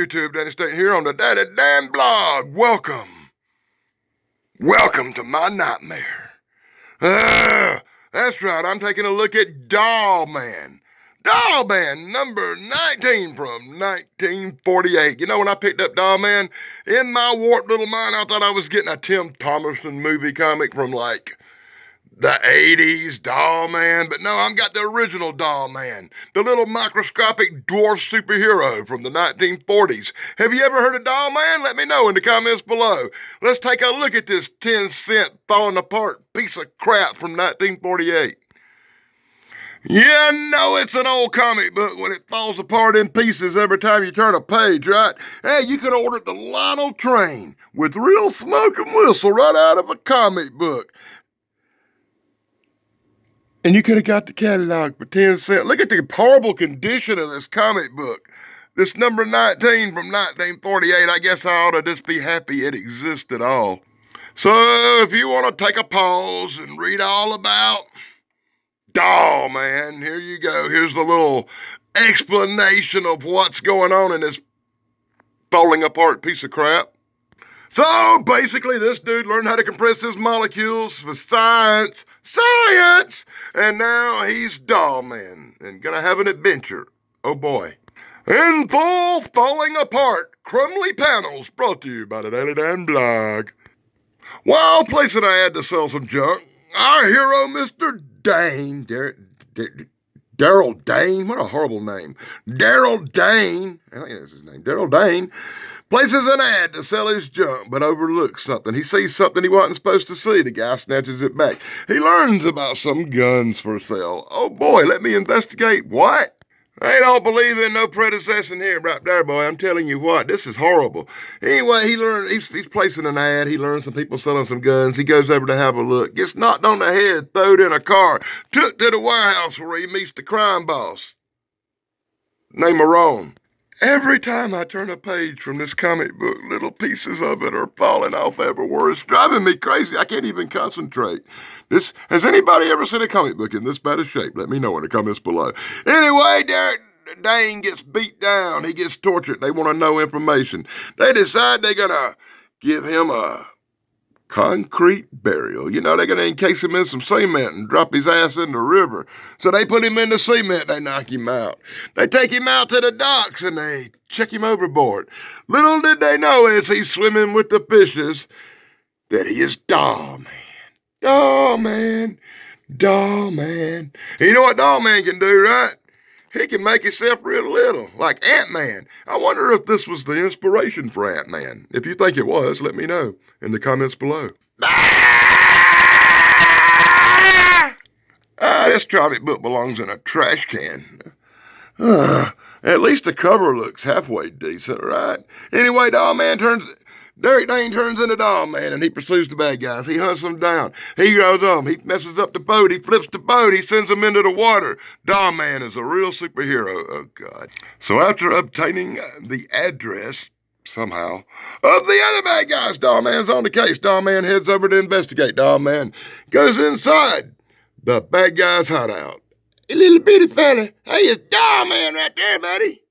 YouTube, Danny State here on the Daddy Dan blog. Welcome to my nightmare. That's right, I'm taking a look at Dollman. Dollman, number 19 from 1948. You know, when I picked up Dollman, in my warped little mind, I thought I was getting a Tim Thomerson movie comic from like the 80s, Dollman, but no, I've got the original Dollman, the little microscopic dwarf superhero from the 1940s. Have you ever heard of Dollman? Let me know in the comments below. Let's take a look at this 10-cent falling apart piece of crap from 1948. Yeah, no, it's an old comic book when it falls apart in pieces every time you turn a page, right? Hey, you could order the Lionel Train with real smoke and whistle right out of a comic book. And you could have got the catalog for 10 cents. Look at the horrible condition of this comic book. This number 19 from 1948, I guess I ought to just be happy it exists at all. So if you want to take a pause and read all about Dollman, here you go. Here's the little explanation of what's going on in this falling apart piece of crap. So basically, this dude learned how to compress his molecules with science, and now he's Dollman and gonna have an adventure. Oh boy. In full falling apart, crumbly panels brought to you by the Daily Dan blog. While placing an ad to sell some junk, our hero, Mr. Dane, Daryl Dane, what a horrible name. Daryl Dane, I think that's his name, Daryl Dane, places an ad to sell his junk, but overlooks something. He sees something he wasn't supposed to see. The guy snatches it back. He learns about some guns for sale. Oh boy, let me investigate. What? I don't believe in no predecession here, right there, boy. I'm telling you what, this is horrible. Anyway, he's placing an ad. He learns some people selling some guns. He goes over to have a look. Gets knocked on the head, thrown in a car, took to the warehouse where he meets the crime boss, named Marone. Every time I turn a page from this comic book, little pieces of it are falling off everywhere. It's driving me crazy. I can't even concentrate. Has anybody ever seen a comic book in this bad of shape? Let me know in the comments below. Anyway, Dane gets beat down. He gets tortured. They want to know information. They decide they're going to give him a concrete burial. You know, they're going to encase him in some cement and drop his ass in the river. So they put him in the cement, they knock him out. They take him out to the docks and they check him overboard. Little did they know as he's swimming with the fishes that he is Dollman. Dollman. And you know what Dollman can do, right? He can make himself real little, like Ant-Man. I wonder if this was the inspiration for Ant-Man. If you think it was, let me know in the comments below. This comic book belongs in a trash can. At least the cover looks halfway decent, right? Anyway, Derek Dane turns into Dollman and he pursues the bad guys. He hunts them down. He goes on. He messes up the boat. He flips the boat. He sends them into the water. Dollman is a real superhero. Oh, God. So after obtaining the address, somehow, of the other bad guys, Dollman's on the case. Dollman heads over to investigate. Dollman goes inside the bad guy's hideout. A little bitty fella. Hey, it's Dollman right there, buddy.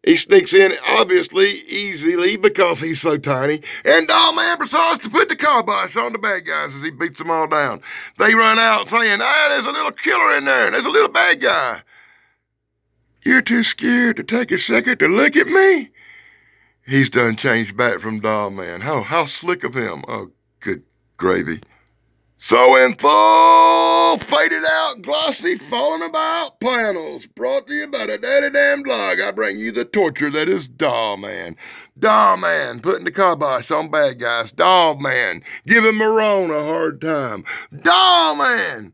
He sneaks in, obviously, easily, because he's so tiny, and Dollman proceeds to put the kibosh on the bad guys as he beats them all down. They run out saying, there's a little killer in there, there's a little bad guy. You're too scared to take a second to look at me? He's done changed back from Dollman. How slick of him. Oh, good gravy. So in full, faded out, glossy, falling about panels, brought to you by the Daddy Dan blog, I bring you the torture that is Dollman. Dollman putting the kibosh on bad guys. Dollman giving Marone a hard time. Dollman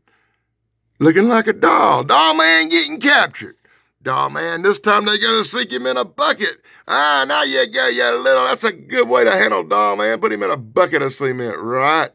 looking like a doll. Dollman getting captured. Dollman, this time they're going to sink him in a bucket. Now you go, you little, that's a good way to handle Dollman. Put him in a bucket of cement, right?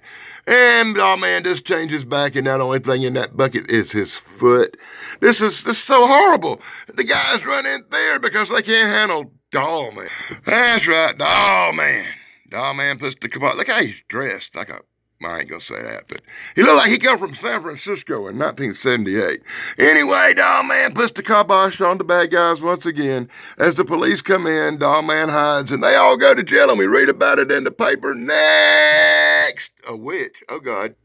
And Dollman just changes back, and the only thing in that bucket is his foot. This is so horrible. The guys run in there because they can't handle Dollman. That's right, Dollman. Dollman puts the kibosh. Look how he's dressed, like a I ain't gonna say that, but he looked like he come from San Francisco in 1978. Anyway, Dollman puts the kibosh on the bad guys once again. As the police come in, Dollman hides, and they all go to jail, and we read about it in the paper. Next! A witch. Oh, God.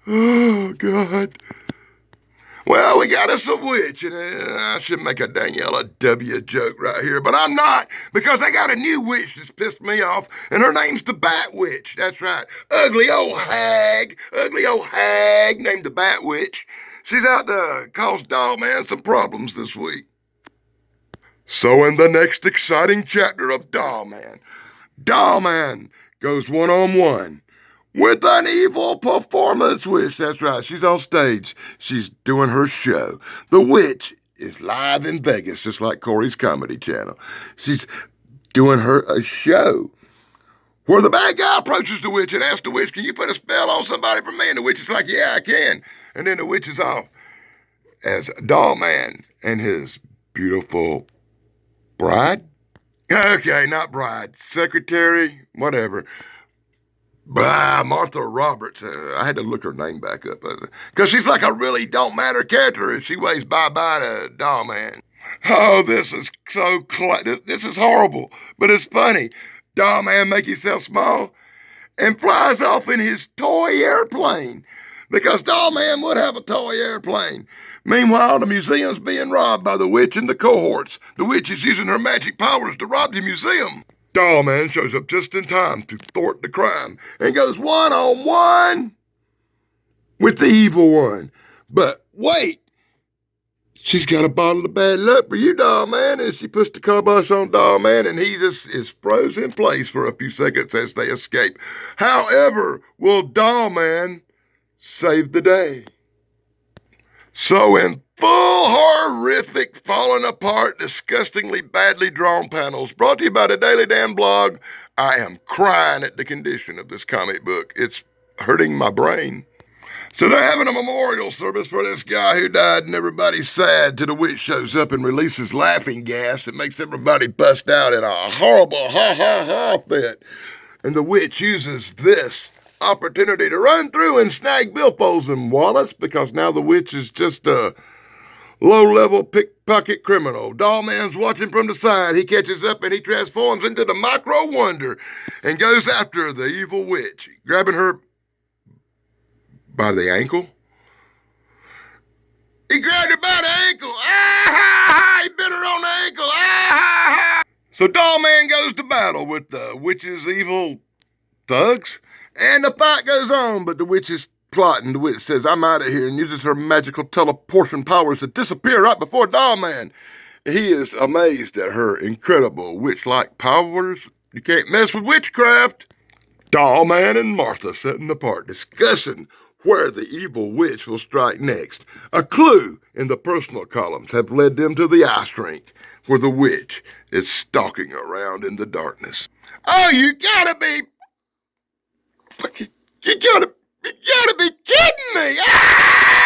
Oh, God. Well, we got us a witch, and I should make a Daniela W. joke right here, but I'm not, because they got a new witch that's pissed me off, and her name's the Bat Witch. That's right. Ugly old hag named the Bat Witch. She's out to cause Dollman some problems this week. So in the next exciting chapter of Dollman, Dollman goes one-on-one with an evil performance witch. That's right. She's on stage. She's doing her show. The witch is live in Vegas, just like Corey's Comedy Channel. She's doing a show where the bad guy approaches the witch and asks the witch, can you put a spell on somebody for me? And the witch is like, yeah, I can. And then the witch is off as Dollman and his beautiful bride. Okay, not bride. Secretary, whatever. Martha Roberts. I had to look her name back up because she's like a really don't matter character and she waves bye-bye to Dollman. Oh, this is this is horrible, but it's funny. Dollman make himself small and flies off in his toy airplane because Dollman would have a toy airplane. Meanwhile, the museum's being robbed by the witch and the cohorts. The witch is using her magic powers to rob the museum. Dollman shows up just in time to thwart the crime and goes one-on-one with the evil one. But wait, she's got a bottle of bad luck for you, Dollman, and she puts the kibosh on Dollman, and he just is frozen in place for a few seconds as they escape. However, will Dollman save the day? So in full horrific, falling apart, disgustingly badly drawn panels, brought to you by the Daily Damn Blog, I am crying at the condition of this comic book. It's hurting my brain. So they're having a memorial service for this guy who died, and everybody's sad till the witch shows up and releases laughing gas that makes everybody bust out in a horrible ha-ha-ha fit. And the witch uses this opportunity to run through and snag billfolds and wallets because now the witch is just a low-level pickpocket criminal. Dollman's watching from the side. He catches up and he transforms into the Micro Wonder and goes after the evil witch, grabbing her by the ankle. He grabbed her by the ankle. Ah, ha, ha. He bit her on the ankle. Ah, ha, ha. So Dollman goes to battle with the witch's evil thugs. And the fight goes on, but the witch is plotting. The witch says, I'm out of here, and uses her magical teleportation powers to disappear right before Dollman. He is amazed at her incredible witch-like powers. You can't mess with witchcraft. Dollman and Martha sitting apart, discussing where the evil witch will strike next. A clue in the personal columns have led them to the ice rink, where the witch is stalking around in the darkness. Oh, you gotta be... You gotta be kidding me! Ah!